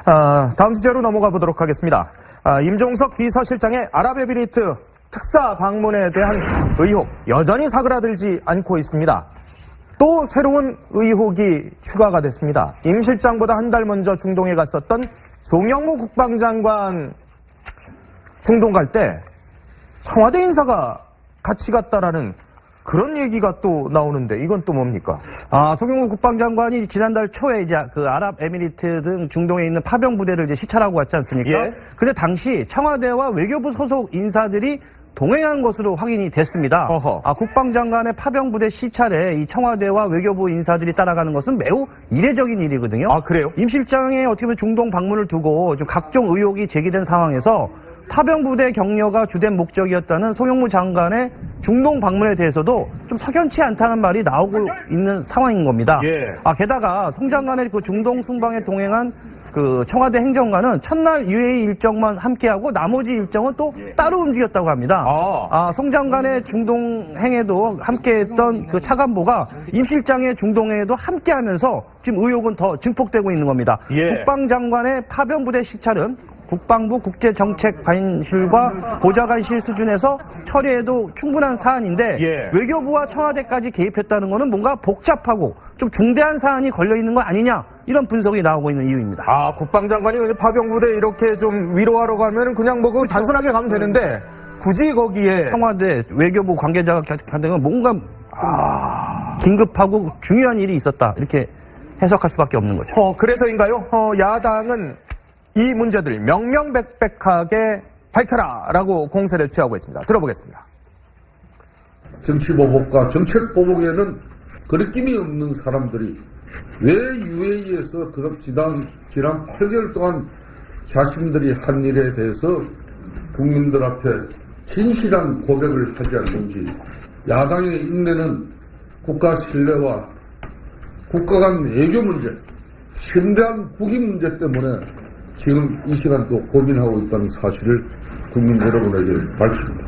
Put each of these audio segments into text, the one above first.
다음 주제로 넘어가 보도록 하겠습니다. 임종석 비서실장의 아랍에미리트 특사 방문에 대한 의혹 여전히 사그라들지 않고 있습니다. 또 새로운 의혹이 추가가 됐습니다. 임 실장보다 한 달 먼저 중동에 갔었던 송영무 국방장관 중동 갈 때 청와대 인사가 같이 갔다라는 그런 얘기가 또 나오는데 이건 또 뭡니까? 송영무 국방장관이 지난달 초에 이제 그 아랍에미리트 등 중동에 있는 파병 부대를 이제 시찰하고 왔지 않습니까? 예. 근데 당시 청와대와 외교부 소속 인사들이 동행한 것으로 확인이 됐습니다. 국방장관의 파병 부대 시찰에 이 청와대와 외교부 인사들이 따라가는 것은 매우 이례적인 일이거든요. 아, 그래요? 임 실장의 어떻게 보면 중동 방문을 두고 좀 각종 의혹이 제기된 상황에서 파병부대 격려가 주된 목적이었다는 송영무 장관의 중동 방문에 대해서도 좀 석연치 않다는 말이 나오고 있는 상황인 겁니다. 예. 게다가 송 장관의 그 중동 순방에 동행한 그 청와대 행정관은 첫날 UAE 일정만 함께하고 나머지 일정은 또 따로 움직였다고 합니다. 송 장관의 중동 행에도 함께했던 그 차관보가 임 실장의 중동행에도 함께하면서 지금 의혹은 더 증폭되고 있는 겁니다. 예. 국방장관의 파병부대 시찰은 국방부 국제정책관실과 보좌관실 수준에서 처리해도 충분한 사안인데 예. 외교부와 청와대까지 개입했다는 것은 뭔가 복잡하고 좀 중대한 사안이 걸려있는 거 아니냐 이런 분석이 나오고 있는 이유입니다. 국방장관이 파병부대 이렇게 좀 위로하러 가면 그냥 뭐 그 단순하게 가면 되는데 굳이 거기에 청와대 외교부 관계자가 곁들면 뭔가 긴급하고 중요한 일이 있었다 이렇게 해석할 수밖에 없는 거죠. 그래서인가요? 야당은 이 문제들 명명백백하게 밝혀라라고 공세를 취하고 있습니다. 들어보겠습니다. 정치보복과 정책보복에는 거리낌이 없는 사람들이 왜 UAE에서 지난 8개월 동안 자신들이 한 일에 대해서 국민들 앞에 진실한 고백을 하지 않는지 야당의 인내는 국가 신뢰와 국가 간 외교 문제, 심대한 국익 문제 때문에 지금 이 시간도 고민하고 있다는 사실을 국민 여러분에게 밝힙니다.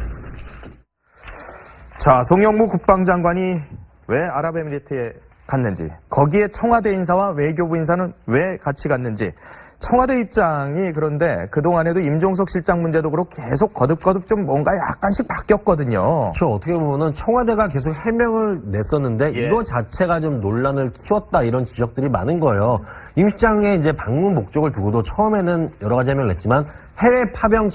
송영무 국방장관이 왜 아랍에미리트에 갔는지, 거기에 청와대 인사와 외교부 인사는 왜 같이 갔는지, 청와대 입장이 그런데 그동안에도 임종석 실장 문제도 그렇고 계속 거듭거듭 좀 뭔가 약간씩 바뀌었거든요. 그렇죠. 어떻게 보면은 청와대가 계속 해명을 냈었는데 이거 자체가 좀 논란을 키웠다 이런 지적들이 많은 거예요. 임 실장의 이제 방문 목적을 두고도 처음에는 여러 가지 해명을 냈지만 해외 파병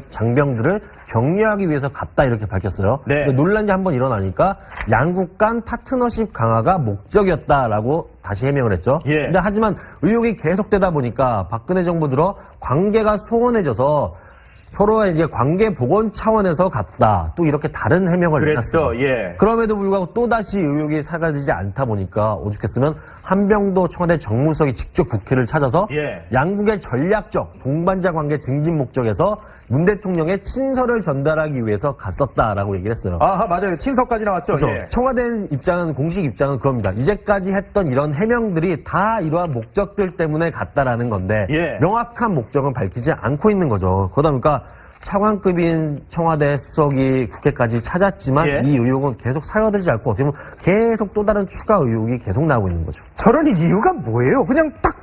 장병들을 격려하기 위해서 갔다 이렇게 밝혔어요. 네. 논란이 한번 일어나니까 양국 간 파트너십 강화가 목적이었다라고 다시 해명을 했죠. 근데 하지만 의혹이 계속되다 보니까 박근혜 정부 들어 관계가 소원해져서 서로의 이제 관계 복원 차원에서 갔다. 또 이렇게 다른 해명을 내놨어요. 그럼에도 불구하고 또다시 의혹이 사라지지 않다 보니까 오죽했으면 한병도 청와대 정무수석이 직접 국회를 찾아서 양국의 전략적 동반자 관계 증진 목적에서 문 대통령의 친서를 전달하기 위해서 갔었다라고 얘기를 했어요. 맞아요. 친서까지 나왔죠. 그렇죠. 청와대 입장은, 공식 입장은 그겁니다. 이제까지 했던 이런 해명들이 다 이러한 목적들 때문에 갔다라는 건데 명확한 목적은 밝히지 않고 있는 거죠. 그러다 보니까 차관급인 청와대 수석이 국회까지 찾았지만 이 의혹은 계속 사라지지 않고 어떻게 보면 계속 또 다른 추가 의혹이 계속 나오고 있는 거죠. 저런 이유가 뭐예요? 그냥 딱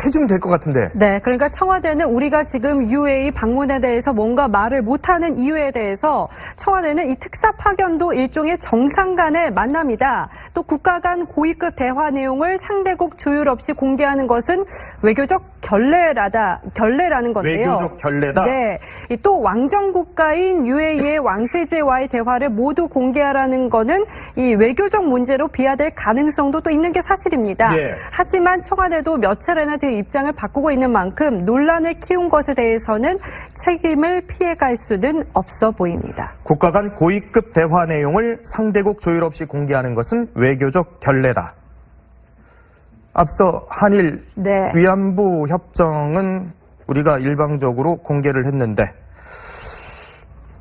해주면 될 것 같은데. 네, 그러니까 청와대는 우리가 지금 UAE 방문에 대해서 뭔가 말을 못하는 이유에 대해서 청와대는 이 특사 파견도 일종의 정상 간의 만남이다. 또 국가 간 고위급 대화 내용을 상대국 조율 없이 공개하는 것은 외교적 결례라는 건데요. 외교적 결례다? 네. 또 왕정 국가인 UAE의 왕세제와의 대화를 모두 공개하라는 거는 이 외교적 문제로 비화될 가능성도 또 있는 게 사실입니다. 하지만 청와대도 몇 차례나 지금 입장을 바꾸고 있는 만큼 논란을 키운 것에 대해서는 책임을 피해갈 수는 없어 보입니다. 국가 간 고위급 대화 내용을 상대국 조율 없이 공개하는 것은 외교적 결례다. 앞서 한일 위안부 협정은 우리가 일방적으로 공개를 했는데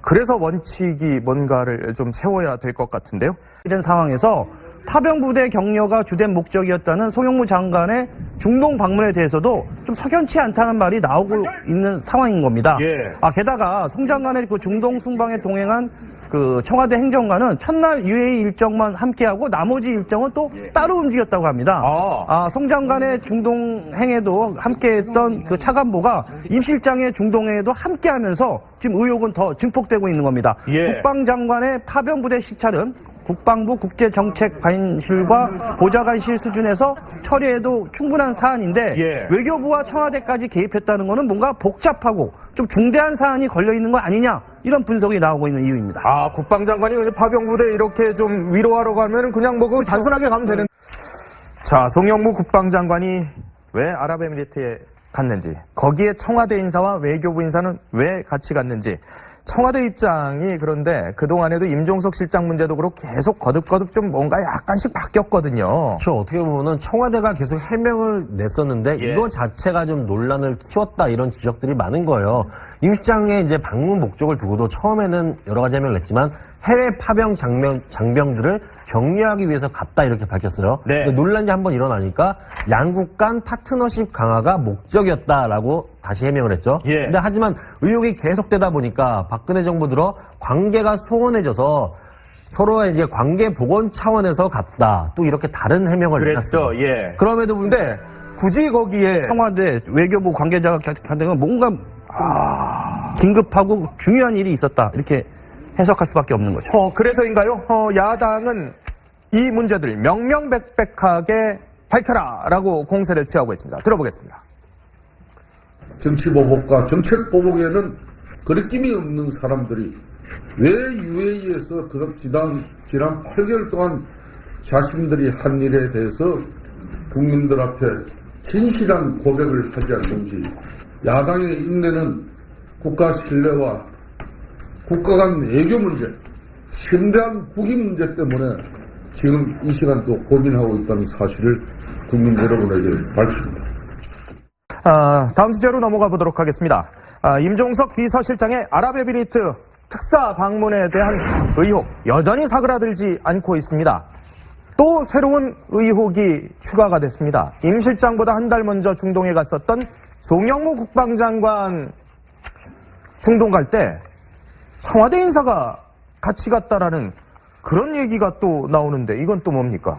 그래서 원칙이 뭔가를 좀 세워야 될 것 같은데요. 이런 상황에서 파병부대 격려가 주된 목적이었다는 송영무 장관의 중동 방문에 대해서도 좀 석연치 않다는 말이 나오고 있는 상황인 겁니다. 게다가 송 장관의 그 중동 순방에 동행한 그 청와대 행정관은 첫날 UAE 일정만 함께하고 나머지 일정은 또 따로 움직였다고 합니다. 송 장관의 중동 행에도 함께했던 그 차관보가 임 실장의 중동행에도 함께하면서 지금 의혹은 더 증폭되고 있는 겁니다. 국방장관의 파병부대 시찰은 국방부 국제정책관실과 보좌관실 수준에서 처리해도 충분한 사안인데 외교부와 청와대까지 개입했다는 것은 뭔가 복잡하고 좀 중대한 사안이 걸려 있는 거 아니냐, 이런 분석이 나오고 있는 이유입니다. 국방장관이 파병부대 이렇게 좀 위로하러 가면 그냥 뭐 그 단순하게 가면 되는. 자, 송영무 국방장관이 왜 아랍에미리트에 갔는지, 거기에 청와대 인사와 외교부 인사는 왜 같이 갔는지, 청와대 입장이 그런데 그동안에도 임종석 실장 문제도 그렇고 계속 거듭거듭 좀 뭔가 약간씩 바뀌었거든요. 그렇죠. 어떻게 보면은 청와대가 계속 해명을 냈었는데 이거 자체가 좀 논란을 키웠다, 이런 지적들이 많은 거예요. 임 실장의 이제 방문 목적을 두고도 처음에는 여러 가지 해명을 냈지만 해외 파병 장병들을 격려하기 위해서 갔다, 이렇게 밝혔어요. 논란이 한번 일어나니까 양국 간 파트너십 강화가 목적이었다라고 다시 해명을 했죠. 근데 하지만 의혹이 계속되다 보니까 박근혜 정부 들어 관계가 소원해져서 서로의 이제 관계 복원 차원에서 갔다, 또 이렇게 다른 해명을 내놨어요. 그럼에도 근데 굳이 거기에 청와대 외교부 관계자가 간다는 건 뭔가 긴급하고 중요한 일이 있었다, 이렇게 해석할 수밖에 없는 거죠. 그래서인가요? 야당은 이 문제들 명명백백하게 밝혀라라고 공세를 취하고 있습니다. 들어보겠습니다. 정치보복과 정책보복에는 거리낌이 없는 사람들이 왜 UAE에서 그런 지난 8개월 동안 자신들이 한 일에 대해서 국민들 앞에 진실한 고백을 하지 않는지, 야당의 인내는 국가 신뢰와 국가 간 외교 문제, 심대한 국익 문제 때문에 지금 이 시간도 고민하고 있다는 사실을 국민 여러분에게 밝힙니다. 다음 주제로 넘어가 보도록 하겠습니다. 임종석 비서실장의 아랍에미리트 특사 방문에 대한 의혹 여전히 사그라들지 않고 있습니다. 또 새로운 의혹이 추가가 됐습니다. 임 실장보다 한 달 먼저 중동에 갔었던 송영무 국방장관 중동 갈 때 청와대 인사가 같이 갔다라는 그런 얘기가 또 나오는데, 이건 또 뭡니까?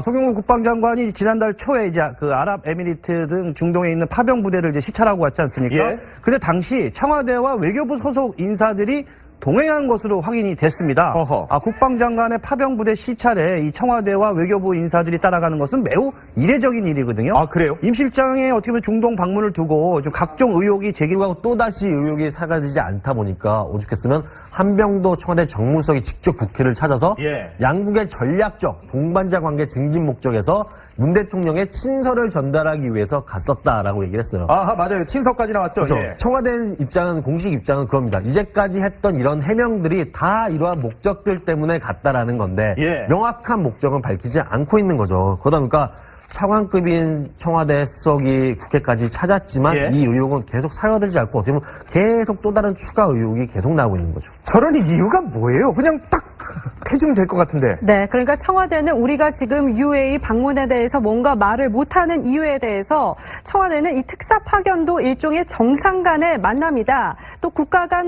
송영무 국방장관이 지난달 초에 이제 그 아랍에미리트 등 중동에 있는 파병 부대를 이제 시찰하고 왔지 않습니까? 근데 당시 청와대와 외교부 소속 인사들이 동행한 것으로 확인이 됐습니다. 국방장관의 파병부대 시찰에 이 청와대와 외교부 인사들이 따라가는 것은 매우 이례적인 일이거든요. 그래요? 임 실장의 어떻게 보면 중동 방문을 두고 좀 각종 의혹이 제기하고 또다시 의혹이 사라지지 않다 보니까 오죽했으면 한병도 청와대 정무수석이 직접 국회를 찾아서 양국의 전략적 동반자 관계 증진 목적에서 문 대통령의 친서를 전달하기 위해서 갔었다라고 얘기를 했어요. 맞아요. 친서까지 나왔죠. 청와대 입장은, 공식 입장은 그겁니다. 이제까지 했던 이런 해명들이 다 이러한 목적들 때문에 갔다라는 건데 명확한 목적은 밝히지 않고 있는 거죠. 그러다 보니까 차관급인 청와대 수석이 국회까지 찾았지만 이 의혹은 계속 사라지지 않고 어떻게 보면 계속 또 다른 추가 의혹이 계속 나오고 있는 거죠. 저런 이유가 뭐예요? 그냥 딱 해주면 될 것 같은데. 네, 그러니까 청와대는 우리가 지금 UAE 방문에 대해서 뭔가 말을 못하는 이유에 대해서 청와대는 이 특사 파견도 일종의 정상 간의 만남이다. 또 국가 간